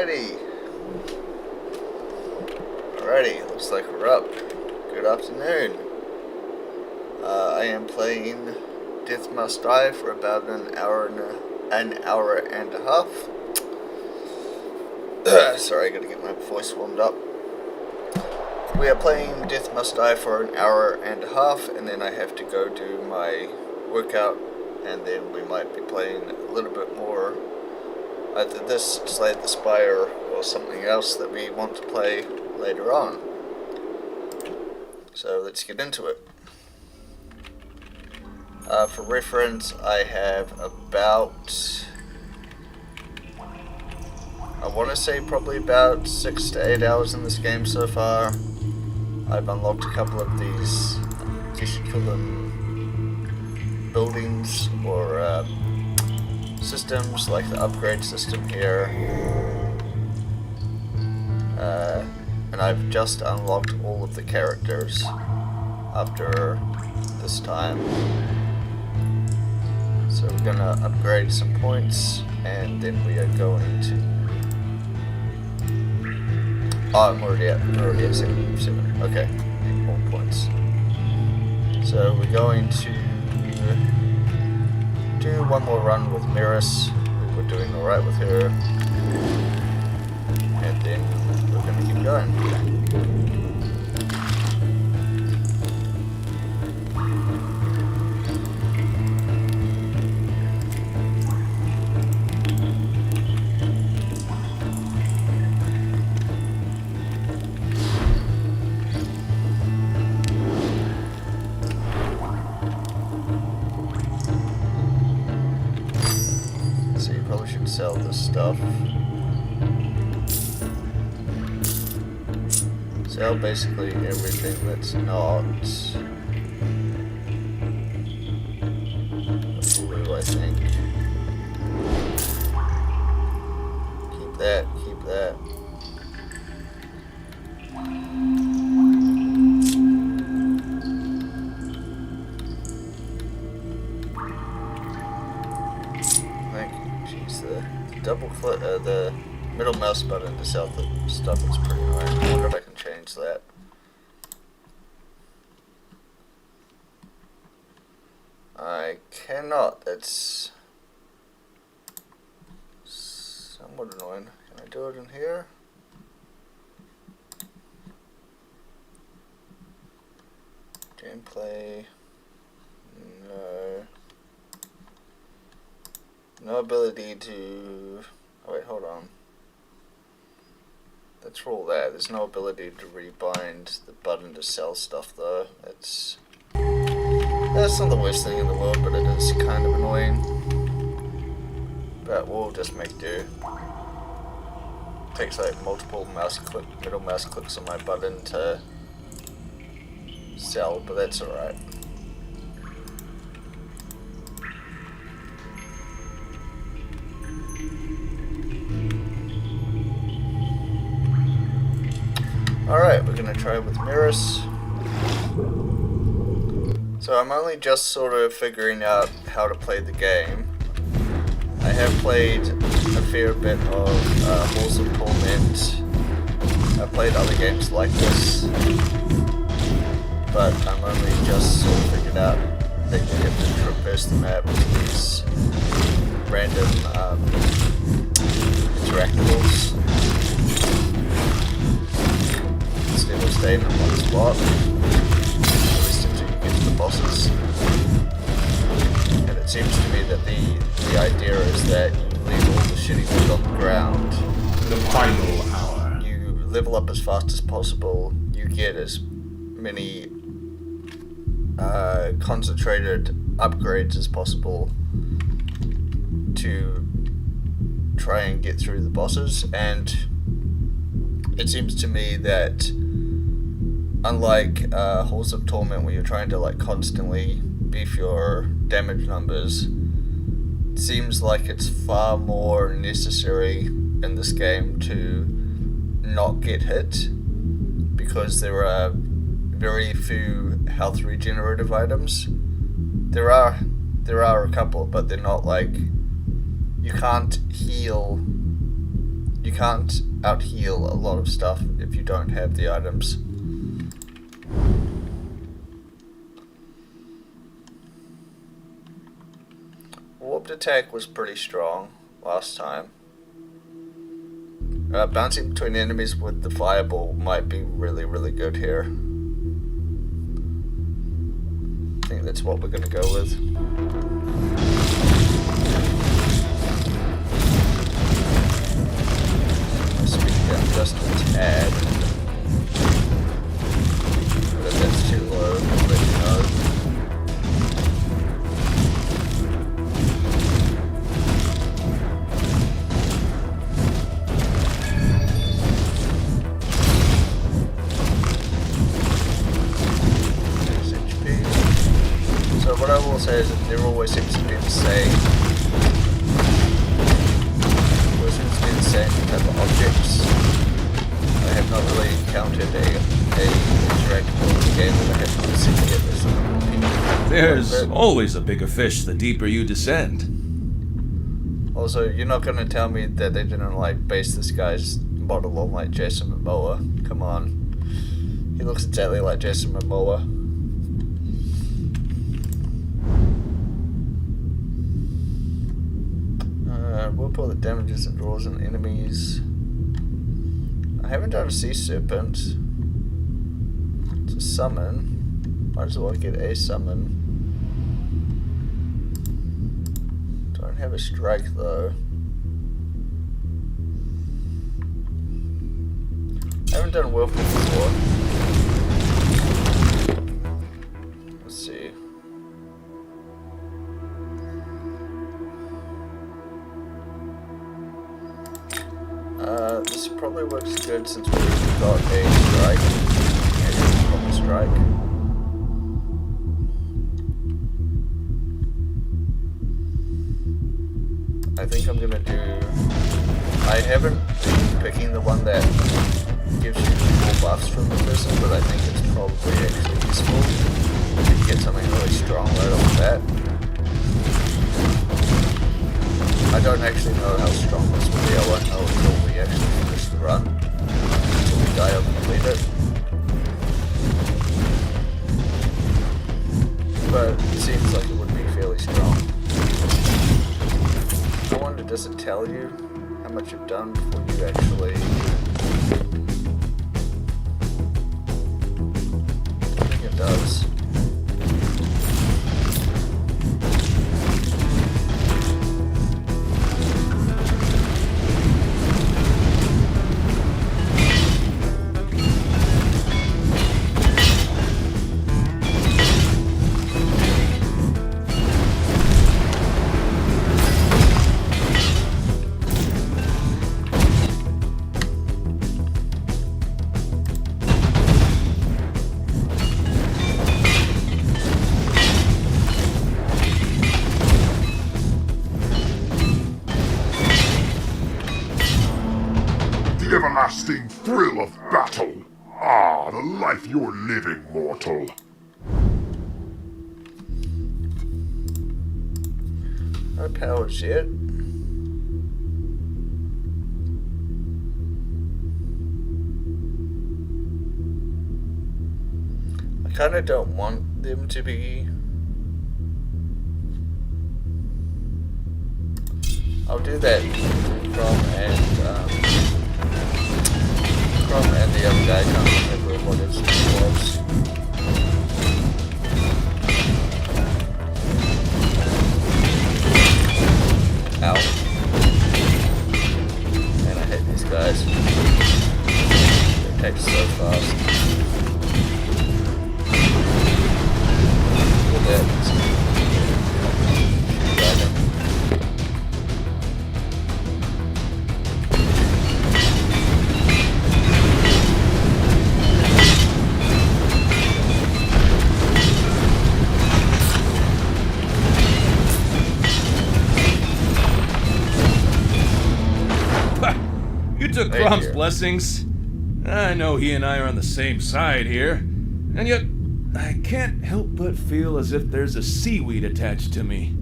Alrighty. Alrighty, looks like we're up. Good afternoon. I am playing Death Must Die for about an hour and a half. Sorry, I gotta get my voice warmed up. We are playing Death Must Die for an hour and a half, and then I have to go do my workout, and then we might be playing a little bit more. Either this, Slay the Spire, or something else that we want to play later on. So let's get into it. For reference, I have about, I want to say probably about 6 to 8 hours in this game so far. I've unlocked a couple of these, I guess you'd call them buildings or systems, like the upgrade system here. And I've just unlocked all of the characters after this time. So we're gonna upgrade some points, and then we are going to... Oh, I'm already at 7. Okay, 8 more points. So we're going to do one more run with Miris. We're doing alright with her. And then we're gonna keep going. Sell this stuff. Sell basically everything that's not blue, I think. Keep that, keep that. Double click the middle mouse button to sell the stuff is pretty annoying. I wonder if I can change that. I cannot. That's somewhat annoying. Can I do it in here? Gameplay. No. No ability to... Oh wait, hold on. Let's roll that. There's no ability to rebind the button to sell stuff though. That's not the worst thing in the world, but it is kind of annoying. But we'll just make do. Takes like multiple middle mouse clicks on my button to sell, but that's alright. Alright, we're gonna try with Miris. So I'm only just sort of figuring out how to play the game. I have played a fair bit of Halls of Torment. I've played other games like this, but I'm only just sort of figured out that you have to traverse the map with these random interactables. Instead of staying in one spot, at least until you get to the bosses. And it seems to me that the idea is that you leave all the shitty food on the ground. The final hour. You level up as fast as possible. You get as many concentrated upgrades as possible to try and get through the bosses. And it seems to me that unlike Halls of Torment, where you're trying to like constantly beef your damage numbers, it seems like it's far more necessary in this game to not get hit, because there are very few health regenerative items. There are a couple, but they're not like, you can't can't out-heal a lot of stuff if you don't have the items. Warped attack was pretty strong last time. Bouncing between enemies with the fireball might be really, really good here. I think that's what we're going to go with. Speed down just a tad. But if that's too low, I'll let you know. What I will say is that there always seems to be the same. There seems to be the same type of objects. I have not really encountered a interactable game that I have not seen yet. There's always a bigger fish the deeper you descend. Also, you're not going to tell me that they didn't like base this guy's model on like Jason Momoa. Come on, he looks exactly like Jason Momoa. Whirlpool that damages and draws on enemies. I haven't done a sea serpent. It's a summon. Might as well get a summon. Don't have a strike though. I haven't done Whirlpool before. Let's see. This probably works good since we've got a strike. A proper strike. I think I'm gonna do... I haven't been picking the one that gives you more buffs from the person, but I think it's probably actually useful if you get something really strong right off the bat. I don't actually know how strong this will be. I won't know until we actually finish the run. Until we die or complete it. But it seems like it would be fairly strong. I wonder, does it tell you how much you've done before you actually... I think it does. The everlasting thrill of battle. Ah, the life you're living, mortal. No powers yet. I kinda don't want them to be... I'll do that Crom and the other guy, I can't remember what his name was. Ow. Man, I hate these guys. They attack so fast. Look at that. You took Crom's blessings. I know he and I are on the same side here, and yet I can't help but feel as if there's a seaweed attached to me.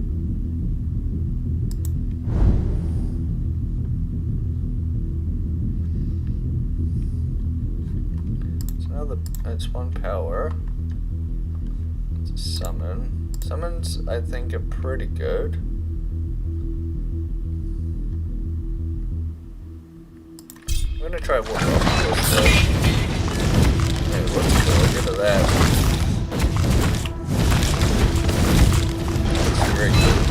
It's 1 power. It's a summon. Summons, I think, are pretty good. I'm gonna try one more. Hey, looks really good at that. That's very good.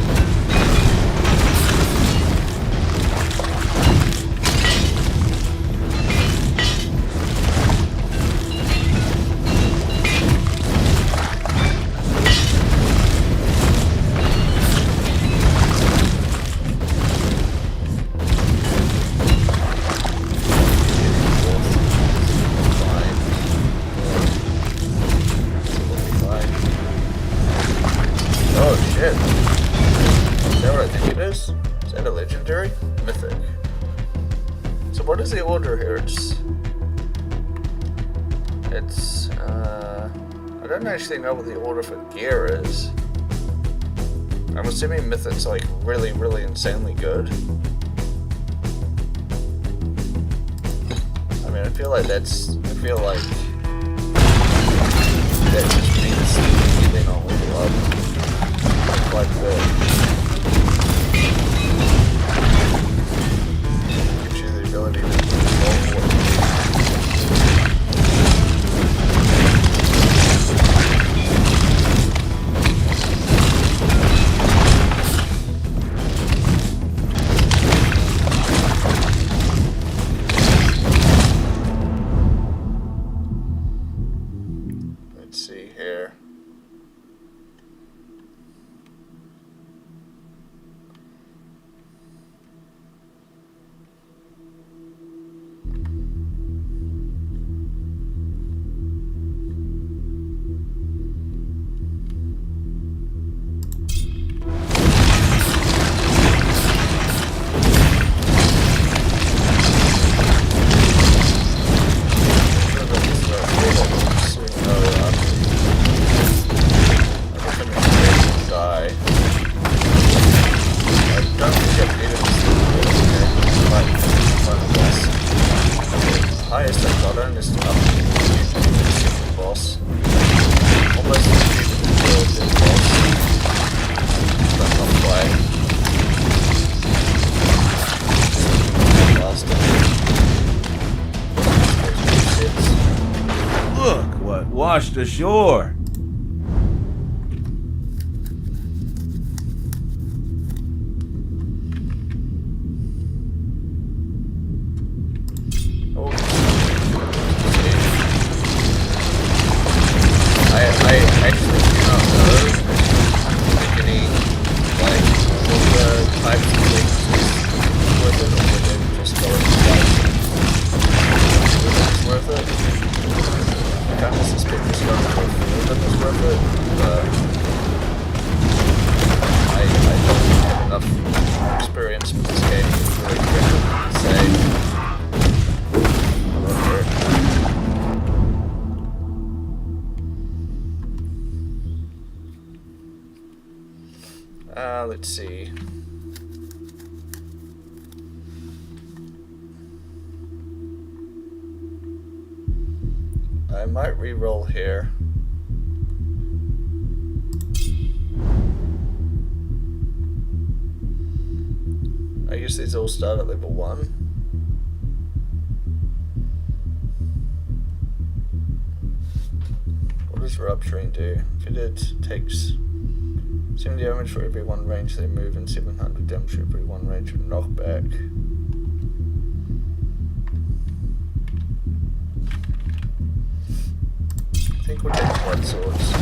What is the order here? It's I don't actually know what the order for gear is. I'm assuming Mythic's like really, really insanely good. I mean, I feel like that just means they don't level up like that. Ability to control let's see here. Highest I've gotten is up to the boss. Almost the boss. But not quite. Look what washed ashore. Let's see. I might re-roll here. I guess these all start at level 1. What does Rupturing do? It takes 70 damage for every 1 range they move and 700 damage for every 1 range of knockback. I think we'll take Blood Swords.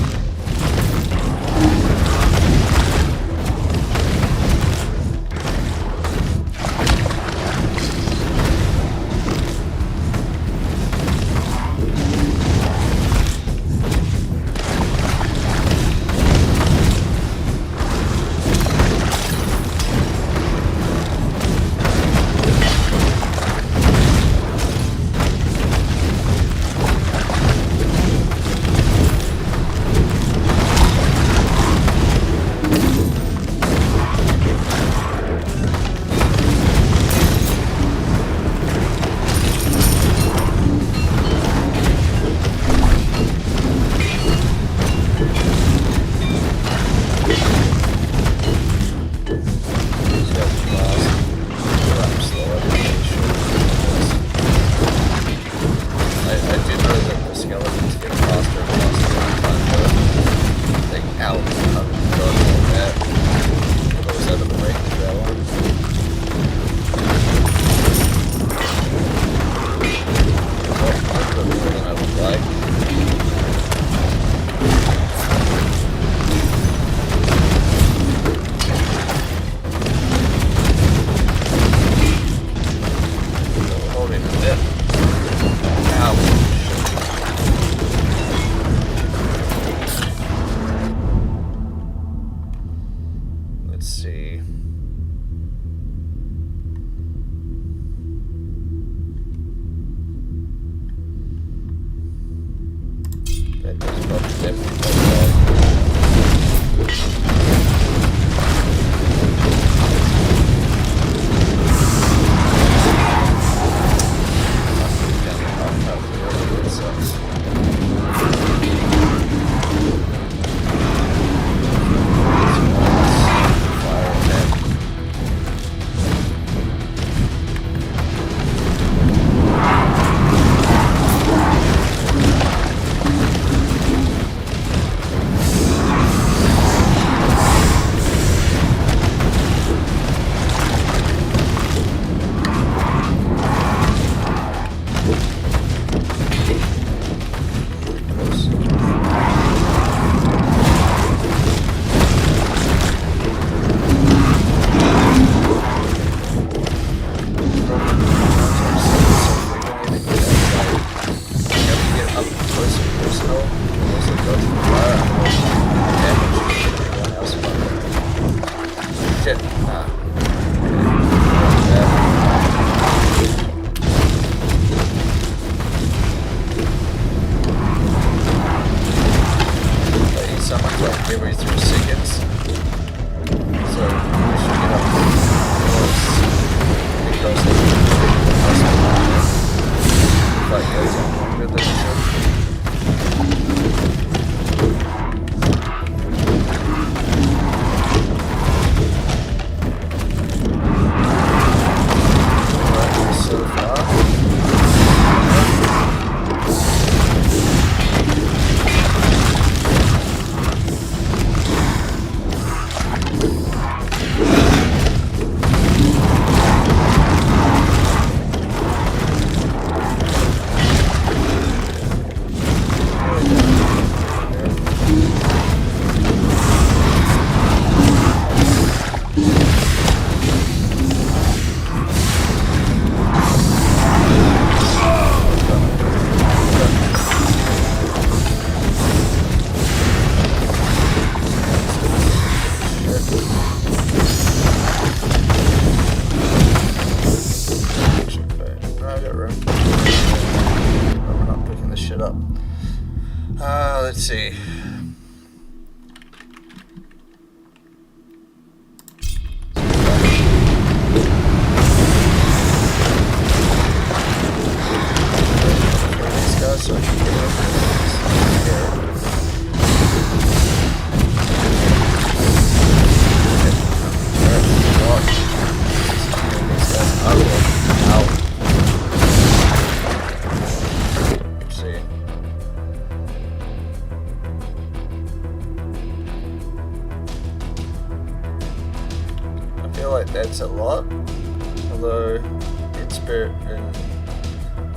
let's see. These guys, so I can get over this here. That's a lot, although expert and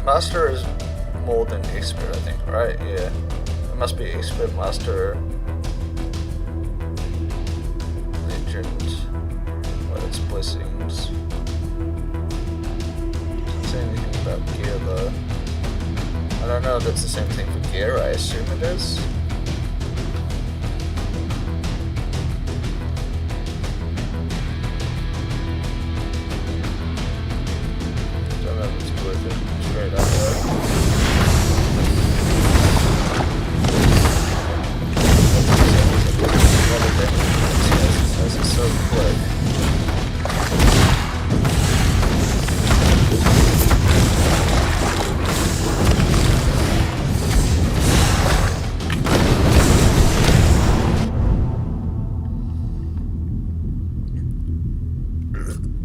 master is more than expert, I think, right? Yeah, it must be expert, master, legend. Well, it's blessings. Doesn't say anything about gear though. I don't know if that's the same thing for gear. I assume it is. Straight up there. This is so quick.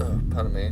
Oh, pardon me.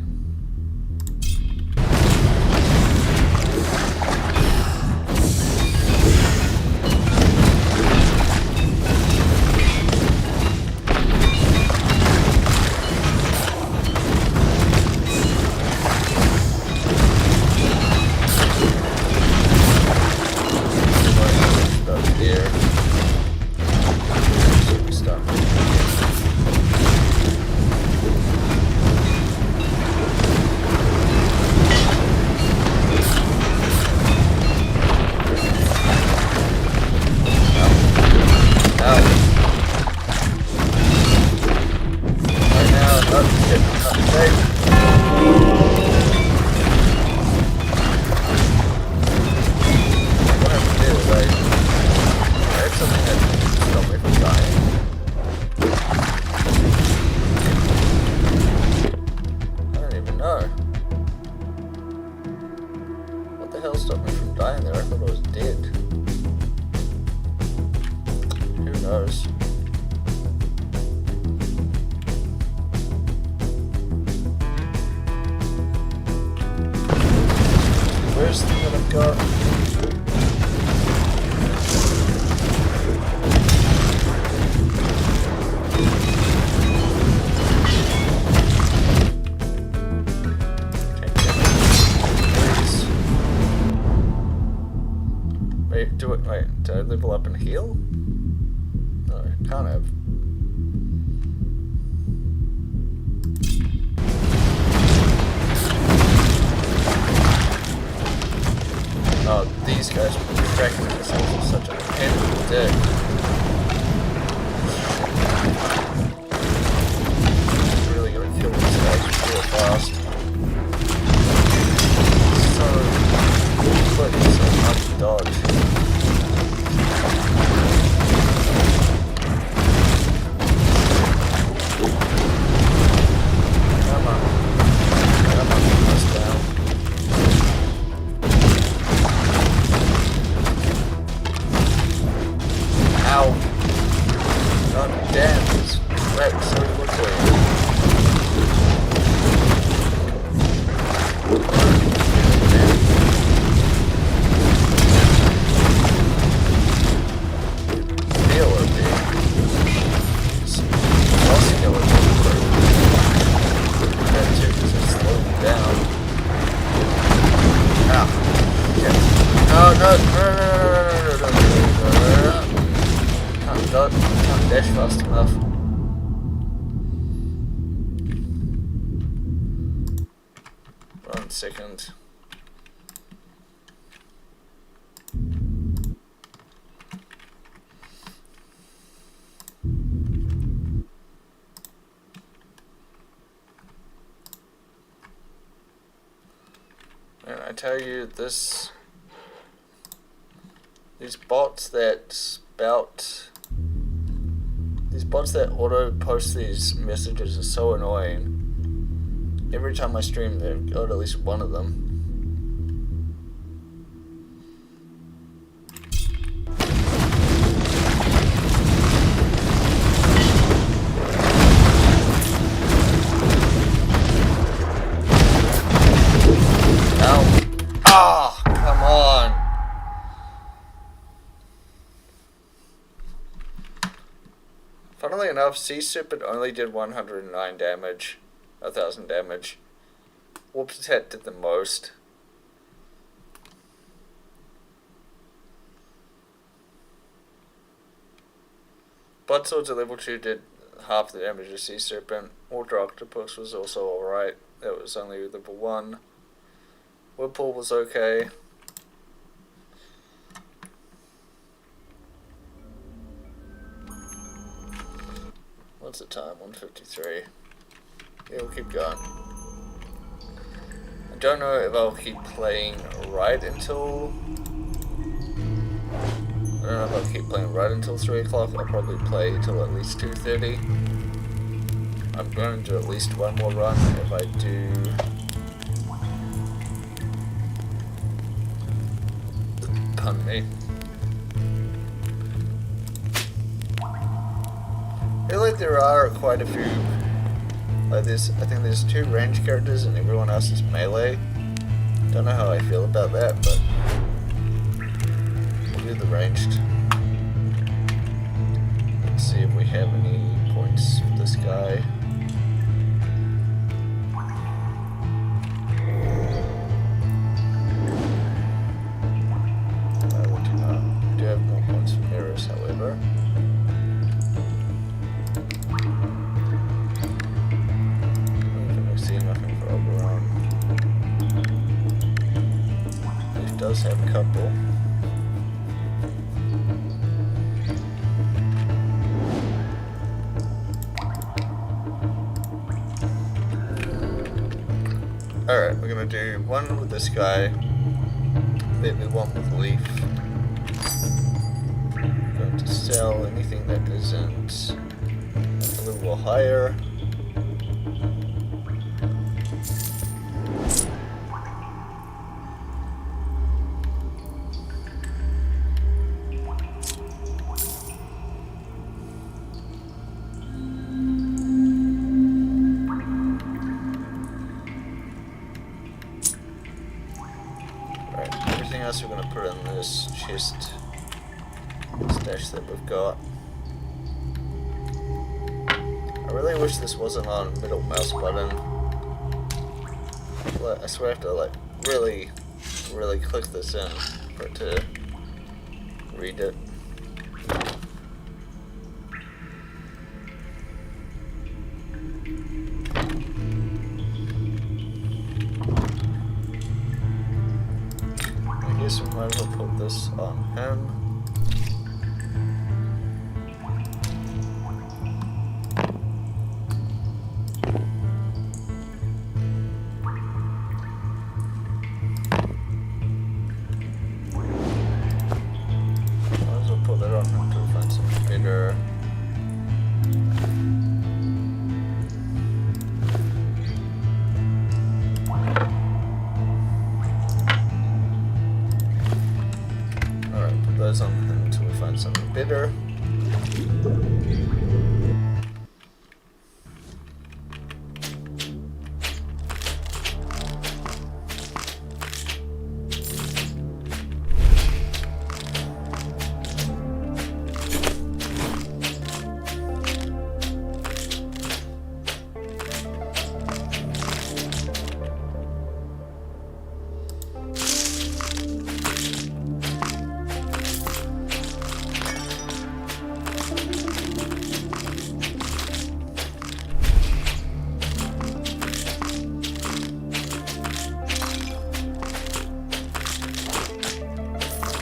Where's the thing that I've got? Wait, did I level up and heal? No, I can't have. Oh, these guys were distracting themselves with such a pain in the dick. I'm really gonna kill these guys real fast. So quick, so hard to dodge. Can't dash fast enough. One second. And I tell you, these bots that about these bots that auto post these messages are so annoying. Every time I stream, they've got at least one of them. Funnily enough, Sea Serpent only did 109 damage, 1,000 damage. Warp's Head did the most. Blood Swords at level 2 did half the damage of Sea Serpent. Water Octopus was also alright. That was only level 1. Whirlpool was okay. What's the time? 1:53. Yeah, we'll keep going. I don't know if I'll keep playing right until... I don't know if I'll keep playing right until 3 o'clock. I'll probably play till at least 2:30. I'm going to do at least one more run. If I do... Pardon me. I feel like there are quite a few, like this, I think there's 2 range characters and everyone else is melee. Don't know how I feel about that, but we'll do the ranged. Let's see if we have any points for this guy. We do have more points for mirrors, however. Does have a couple. Alright, we're gonna do one with this guy, maybe one with Leaf. I'm going to sell anything that isn't a little higher. We're going to put in this chest stash that we've got. I really wish this wasn't on middle mouse button. I swear I have to like really click this in for it to read it. I guess we might as well put this on him. Might as well put that on him to find something bigger. On him until we find something better.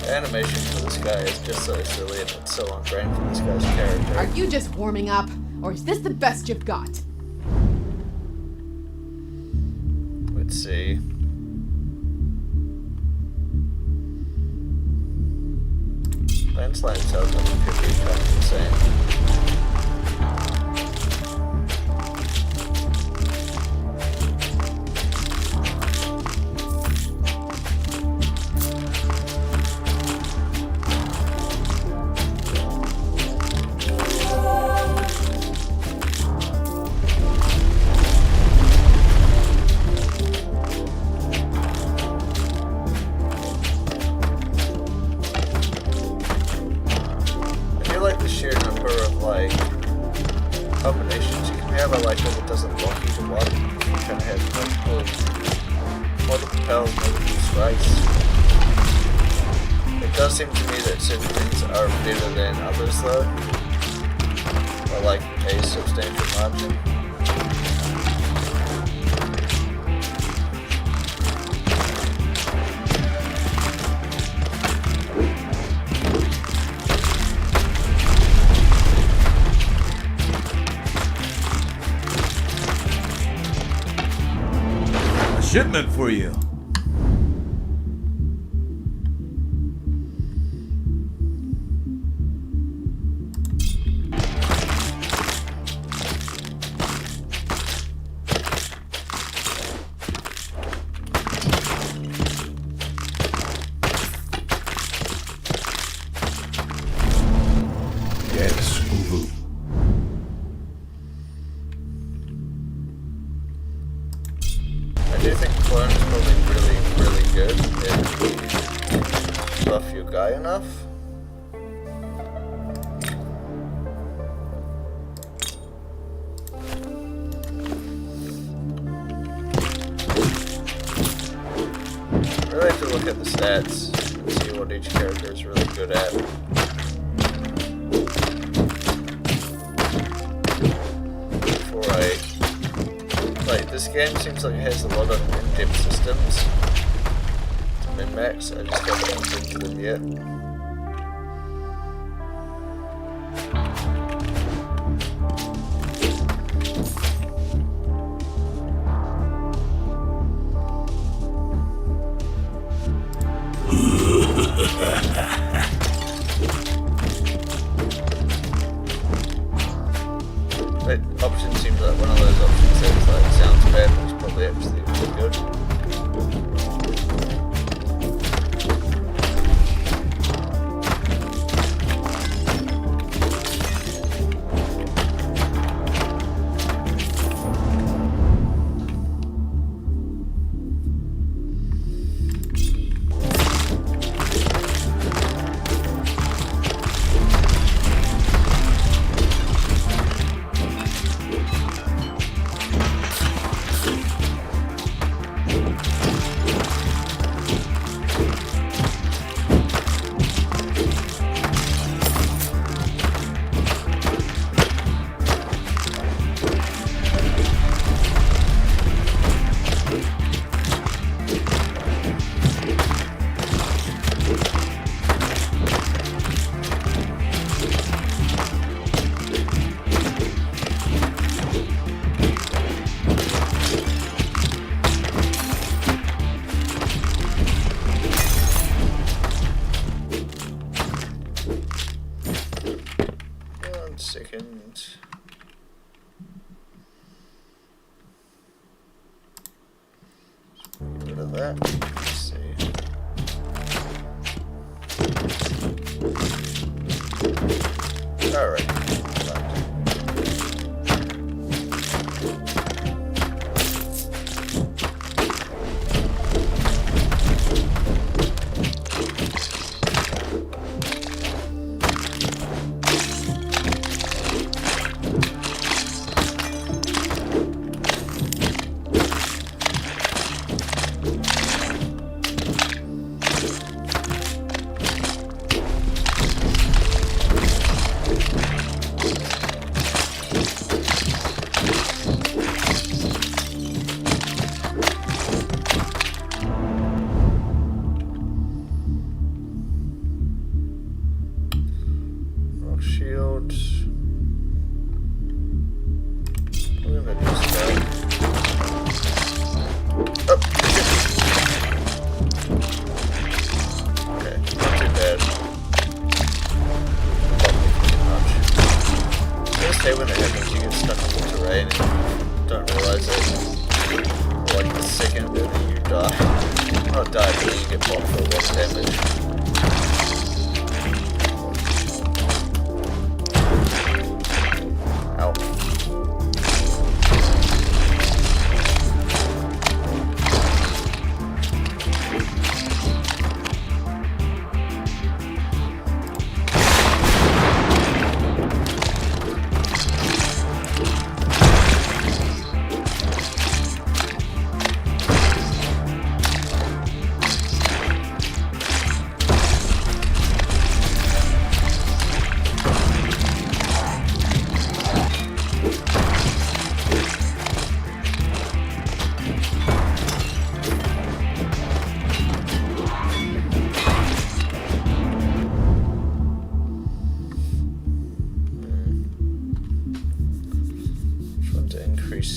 Animation for this guy is just so silly and it's so on brand for this guy's character. Are you just warming up, or is this the best you've got? Let's see. Gunslaying salesman could be kind of insane. Combinations you can have, I like that it doesn't lock you to one. You kind of have multiple propels, multiple strikes. It does seem to me that certain things are better than others though, by like a substantial margin. Shipment for you. Yes, Uvu. I do think Clone is probably really good if you buff your guy enough. Really have to look at the stats and see what each character is really good at. Before I... Like, this game seems like it has a lot of in-depth systems to min-max. I just haven't looked into them yet. That option seems like one of those options that's like sounds bad, but it's probably actually really good. Second. Get rid of that. Let's see. Alright. not die until you get blocked for less damage. Ow.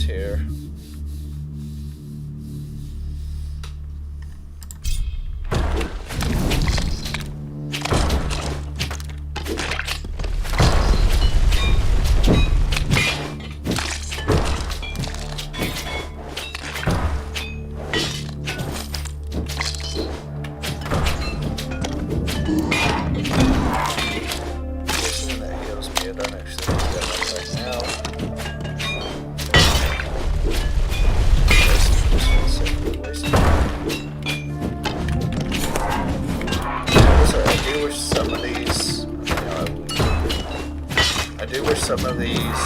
Here. Something that heals me, I don't actually need that one right now. Some of these,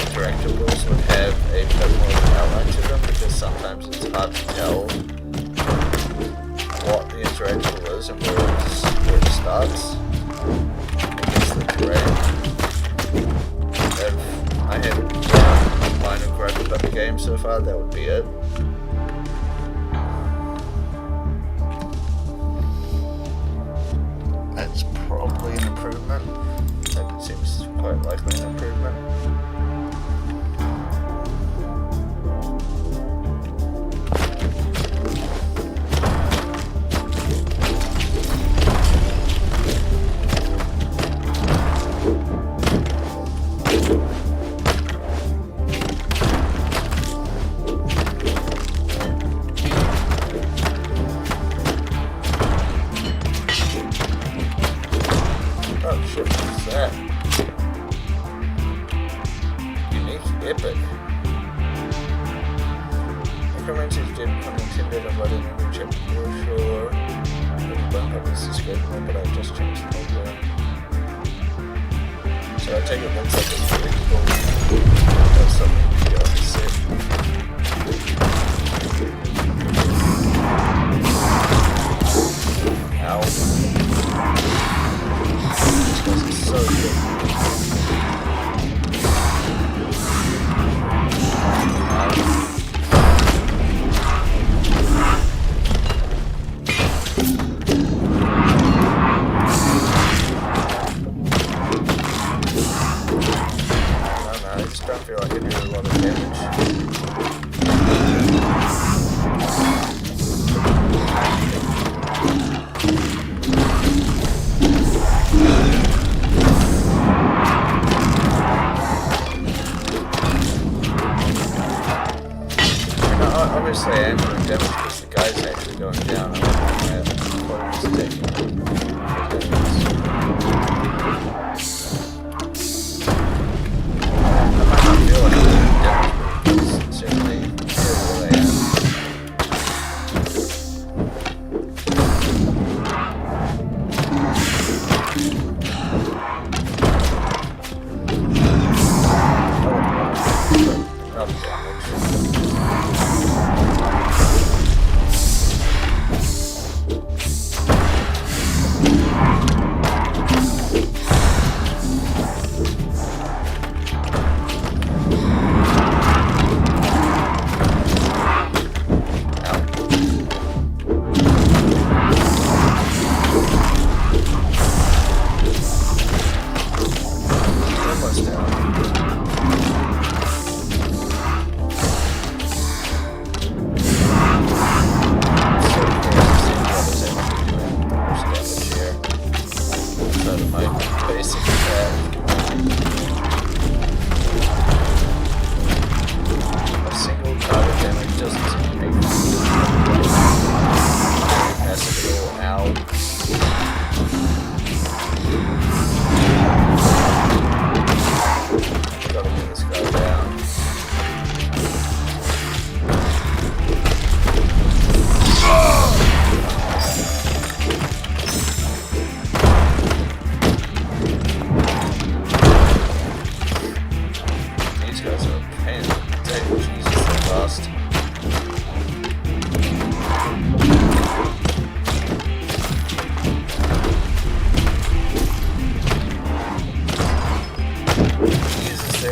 interactables would have a bit more of an outline to them, because sometimes it's hard to tell what the interactable is and where it starts against the terrain. If I had one line of growth about the game so far, that would be it. That's probably an improvement. That seems quite likely an improvement. Oh shit, what's that? Unique Epic. Necromancy's did unintended and running every chapter for sure. I don't have this description, but I've just changed the program. So I take it looks like it's really cool. That's something to get on the set. Ow. This is so good. I just don't feel like I do a lot of damage. Obviously, I am doing damage because the guy's actually going down. I don't know what he's taking. I might not feel like I'm doing damage, but it's certainly where I am. Not damage.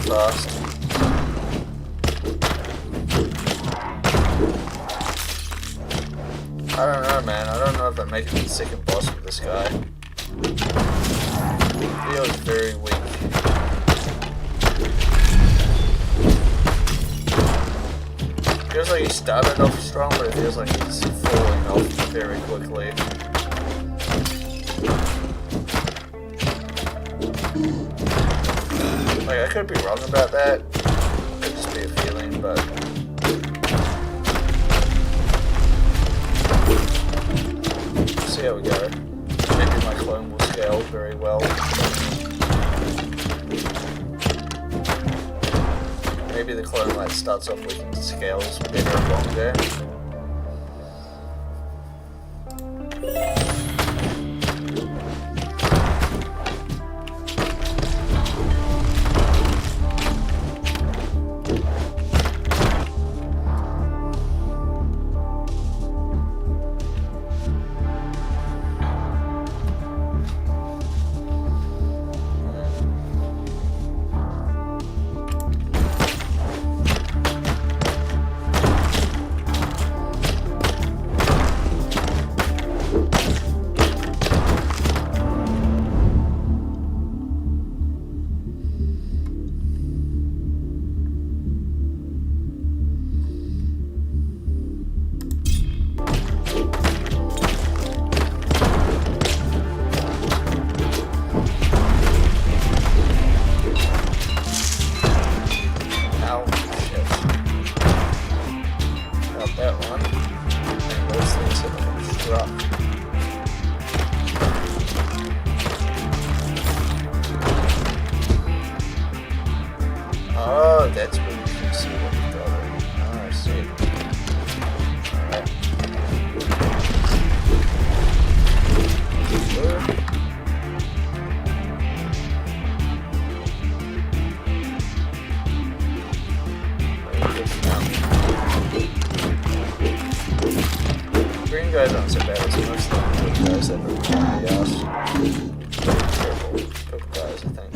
very fast. I don't know, man. I don't know if I'm making the second boss with this guy. He feels very weak. Feels like he started off strong, but it feels like he's falling off very quickly. Like, I could be wrong about that. Could just be a feeling, but... see how we go. Maybe my clone will scale very well. Maybe the clone like starts off weak and scales better and longer. Oh, that's where you can see what you got. Oh, I see. Alright. Green guys aren't so bad as most of the blue guys that are on the ass. Purple guys, I think.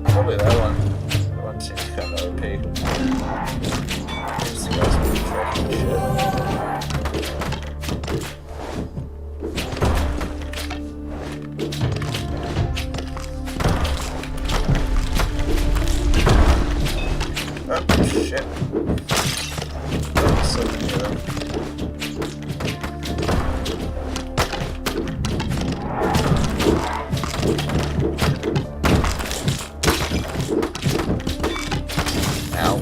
Probably that one. That one seems kind of OP. These guys are tracking shit. Oh, shit. There's so many of them. Ow.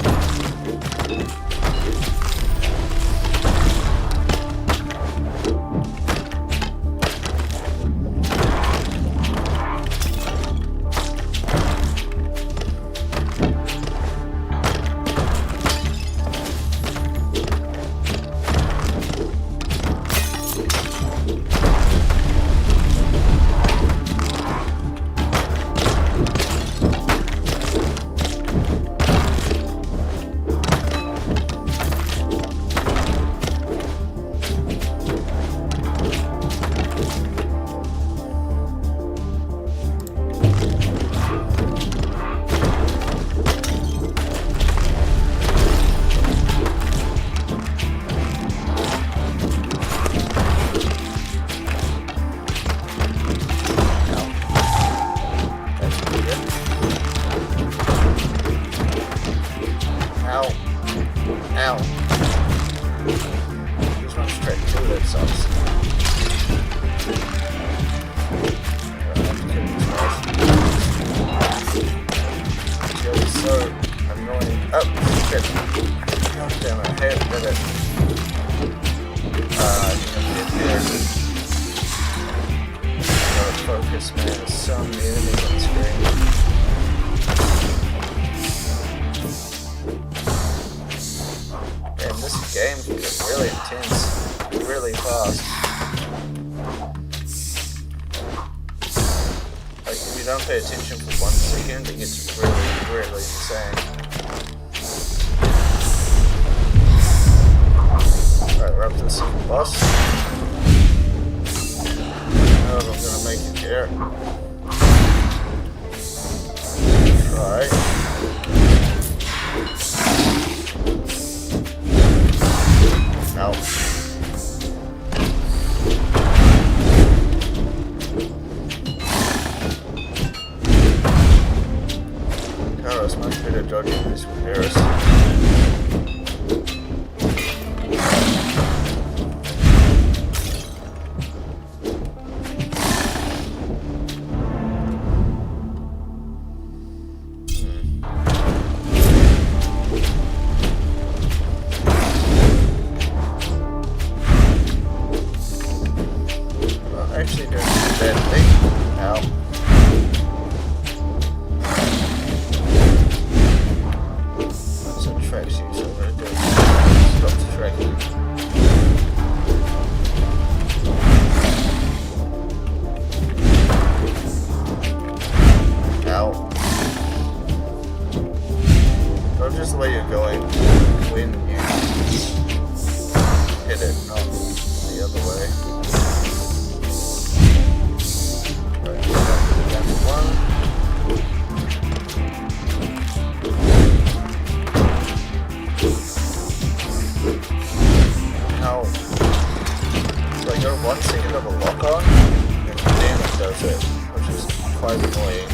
Ow. Ow. Just went straight through that sucks. So annoying. Oh, shit. God damn it, I hate it. Get there. Gotta focus, man. There's so many enemies on the screen. This game can get really intense, really fast. Like, if you don't pay pay attention for 1 second, it gets really, really insane. Alright, we're up to the second boss. I don't know if I'm gonna make it here. Try. No. Oh, it's much better dodging this with Harris. Actually doing a bad thing. Ow. Some tracks you, so I'm gonna do stop the tracking. Ow. Don't just the way you're going when you hit it, not the other way. Now, so I got 1 second of a lock on, and then it does it, which is quite annoying.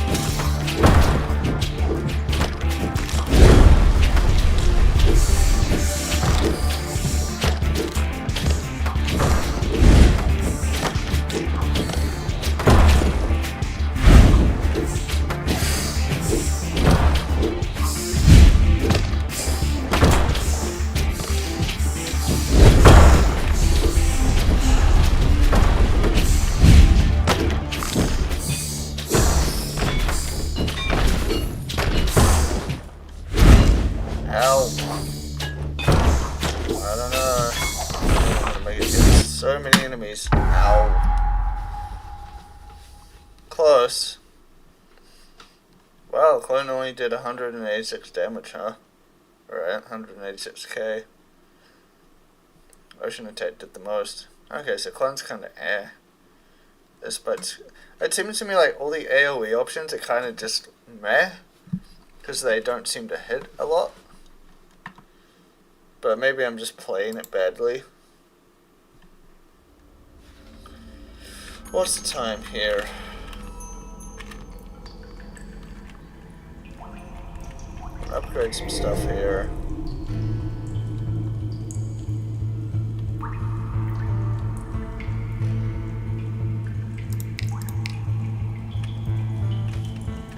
Ow. I don't know. I'm gonna make it hit so many enemies. Ow. Close. Wow, the clone only did 186 damage, huh? Alright, 186k. Ocean Attack did the most. Okay, so clone's kinda This, but it seems to me like all the AoE options are kinda just meh. Because they don't seem to hit a lot. But maybe I'm just playing it badly. What's the time here? Upgrade some stuff here.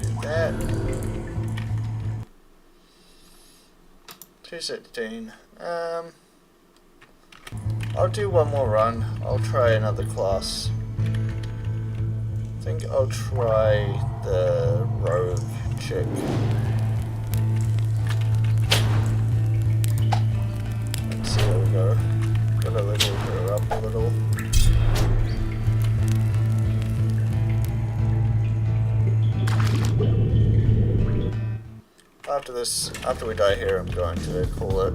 Do that. 216. I'll do one more run. I'll try another class. I think I'll try the rogue chick. Let's see how we go. Gotta level her up a little. After we die here, I'm going to call it.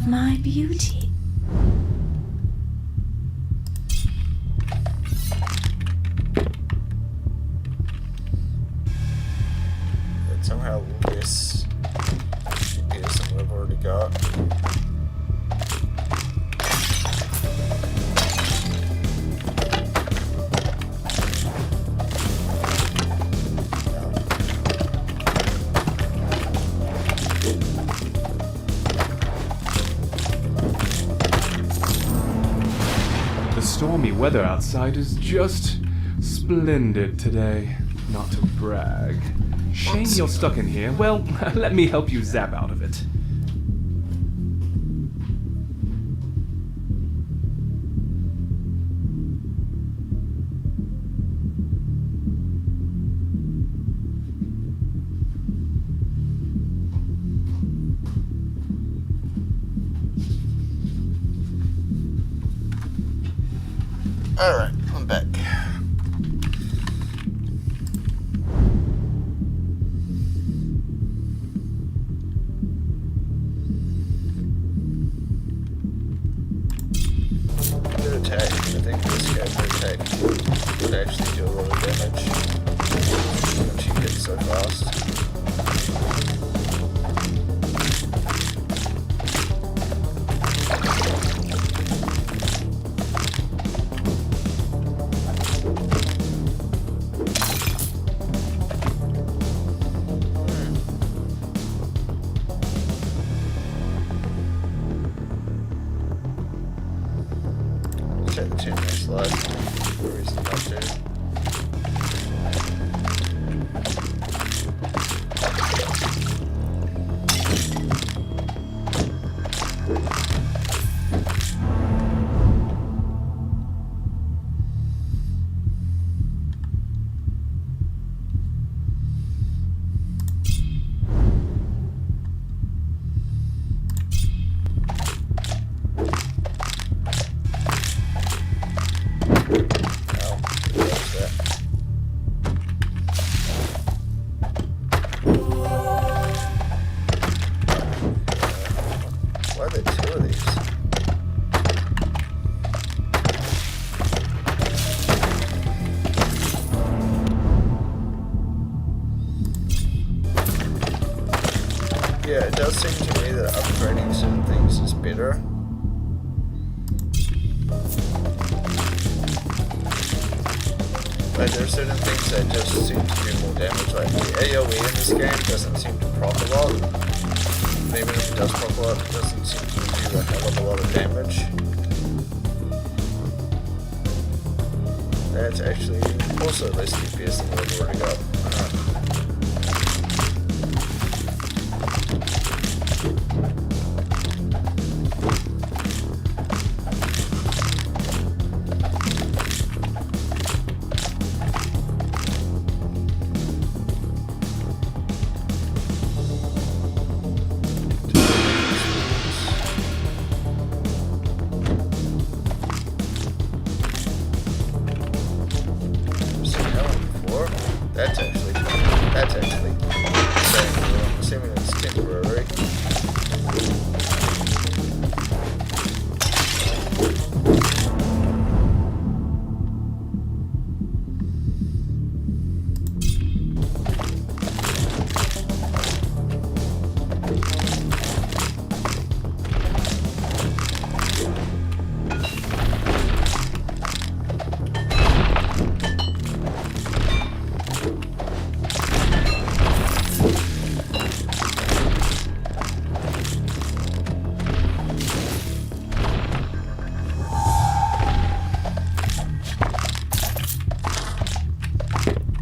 of my beauty. But somehow this is something I've already got. The stormy weather outside is just splendid today. Not to brag. Shame you're stuck in here. Well, let me help you zap out of it. Alright, I'm back. Good attack. I think this guy's attack would actually do a lot of damage when she hits so fast. Check the 2 minutes left. No reason not to. Why are there 2 of these? Yeah, it does seem to me that upgrading certain things is better. Like, there are certain things that just seem to do more damage. Like, the AoE in this game doesn't seem to proc a lot. And even if it does proc a lot, it doesn't seem to do like a hell of a lot of damage. That's actually also less DPS than what I've already got. That's actually I'm assuming it's temporary.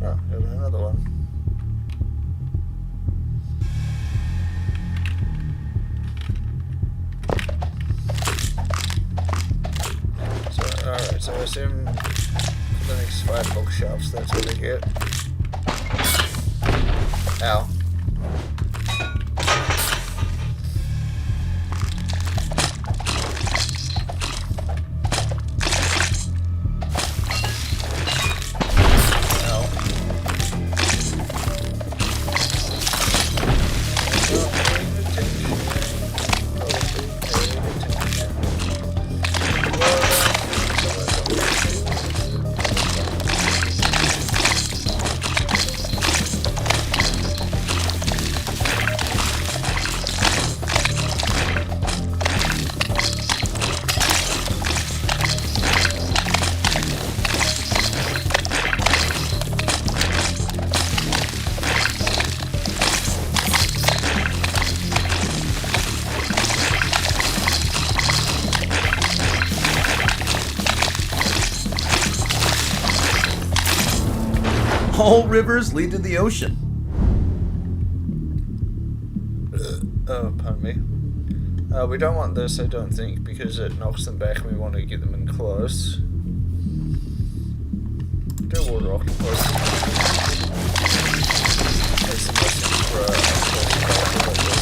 Oh, here's another one. So, alright, so I assume for the next 5 bookshelves, that's what they get. Ow. All rivers lead to the ocean. Oh, pardon me. We don't want this, I don't think, because it knocks them back and we want to get them in close. Go water octopus. Makes the most sense for a character like this.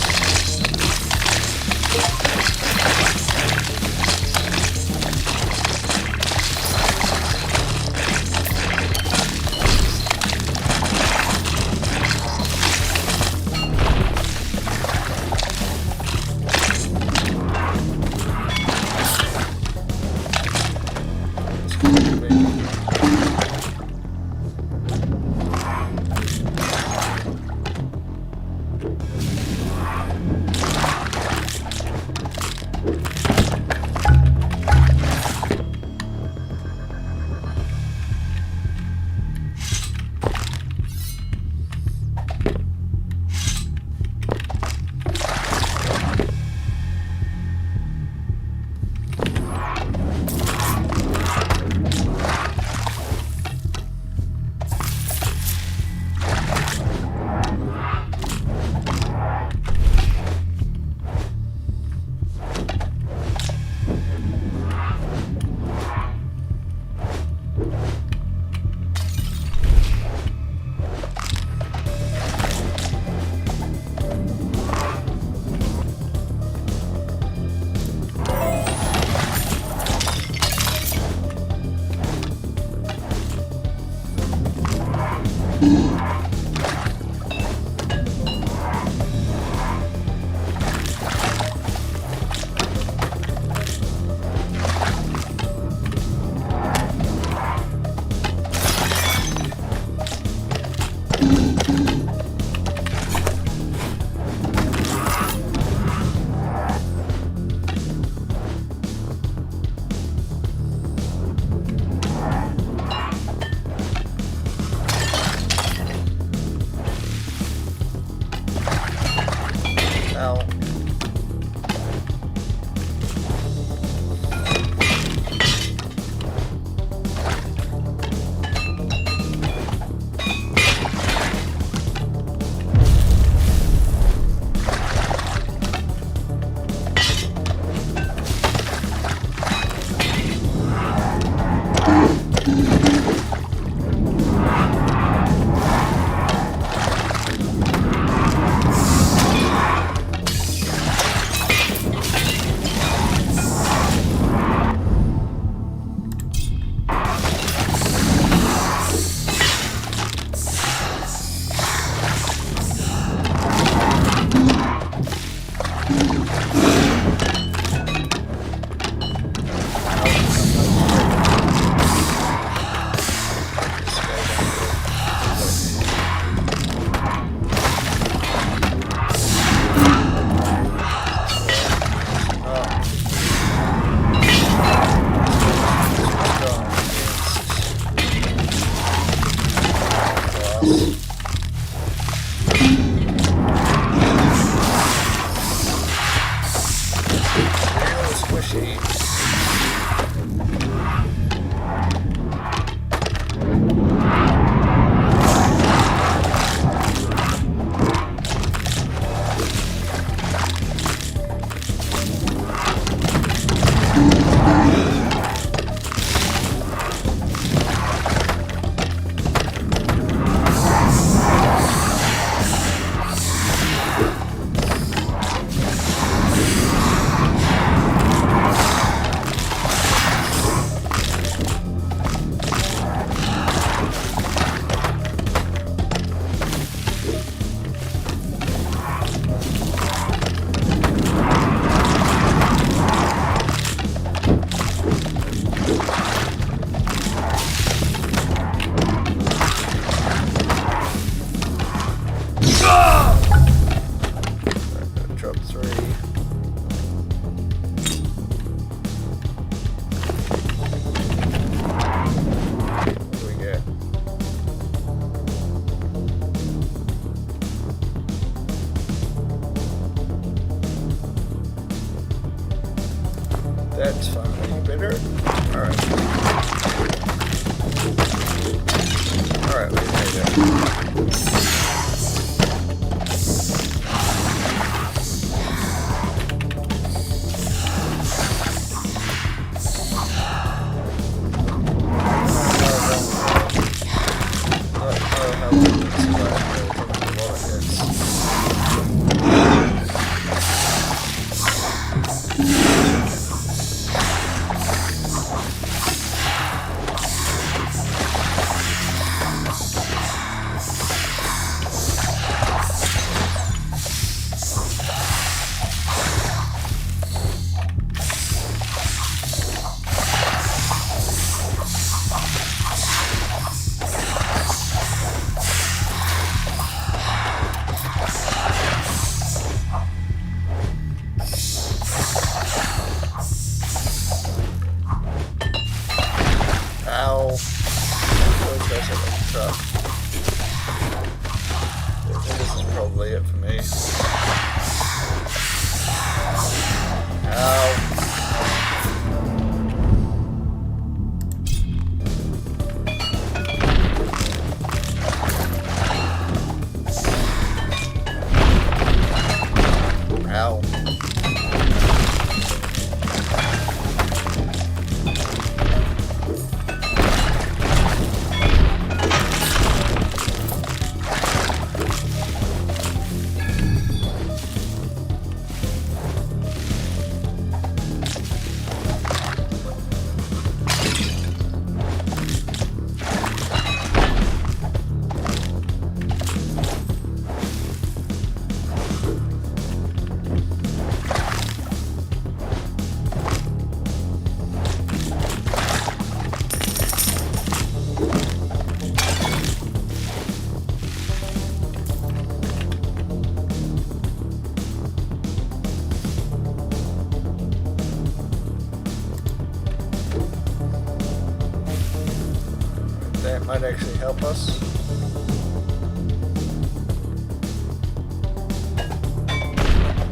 that might actually help us.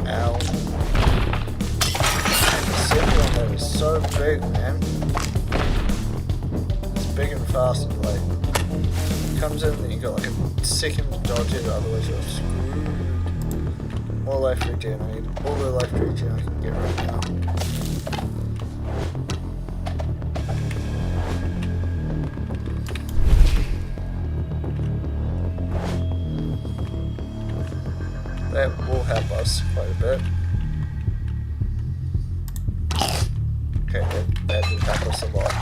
Ow. The second one that is so big, man. It's big and fast and like comes in and you got like a second to dodge it, otherwise you're screwed. More life regen. I need all the life regen I can get right now. That will help us quite a bit. Okay, that did help us a lot.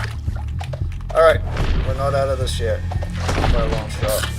Alright, we're not out of this yet. By a long shot.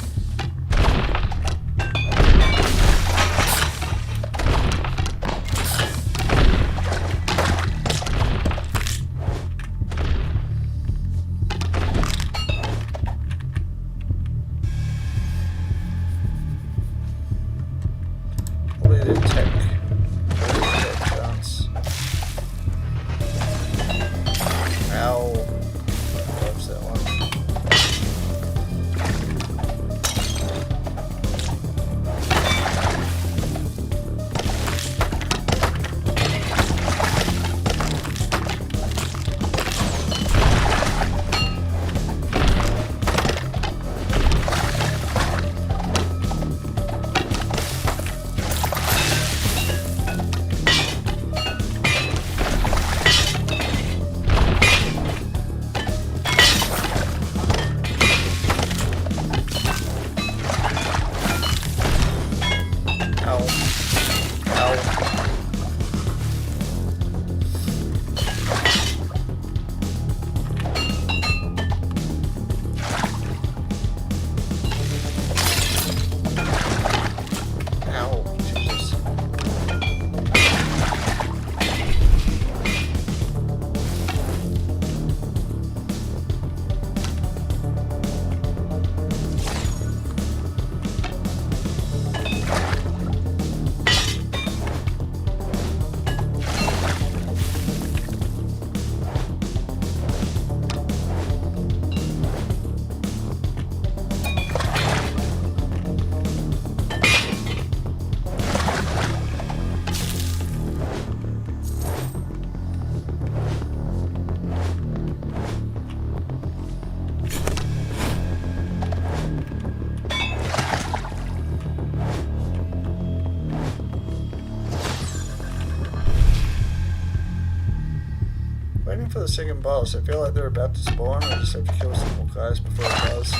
For the second boss, I feel like they're about to spawn. I just have to kill some more guys before it does.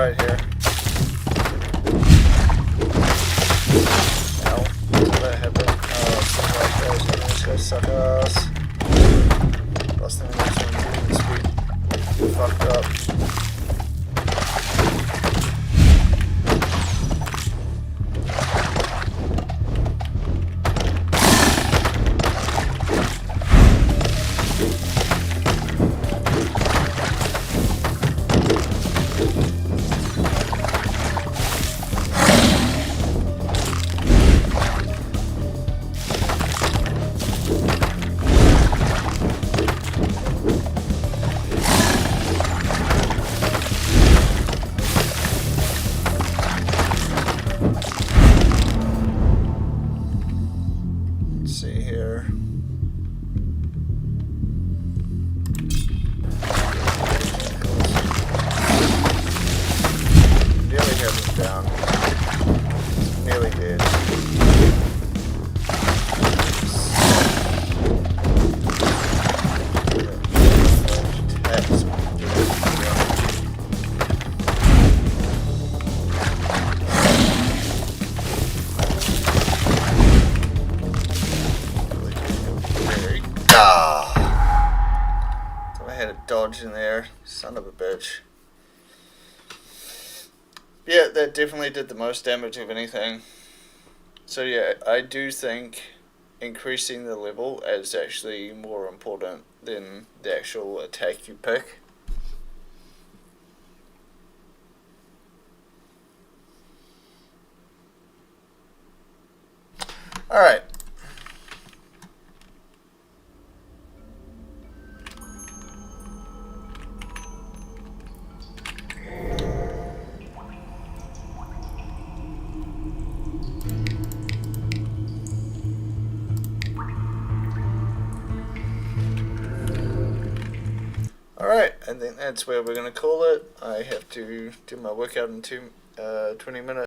right here. Ow. Did that happen? Oh, something like that. This guy suck ass. Last thing I want to do is be fucked up. See here. Nearly had him down. Nearly did. I had a dodge in there, son of a bitch. Yeah, that definitely did the most damage of anything. So yeah, I do think increasing the level is actually more important than the actual attack you pick. Alright. Alright, I think that's where we're going to call it. I have to do my workout in 20 minutes.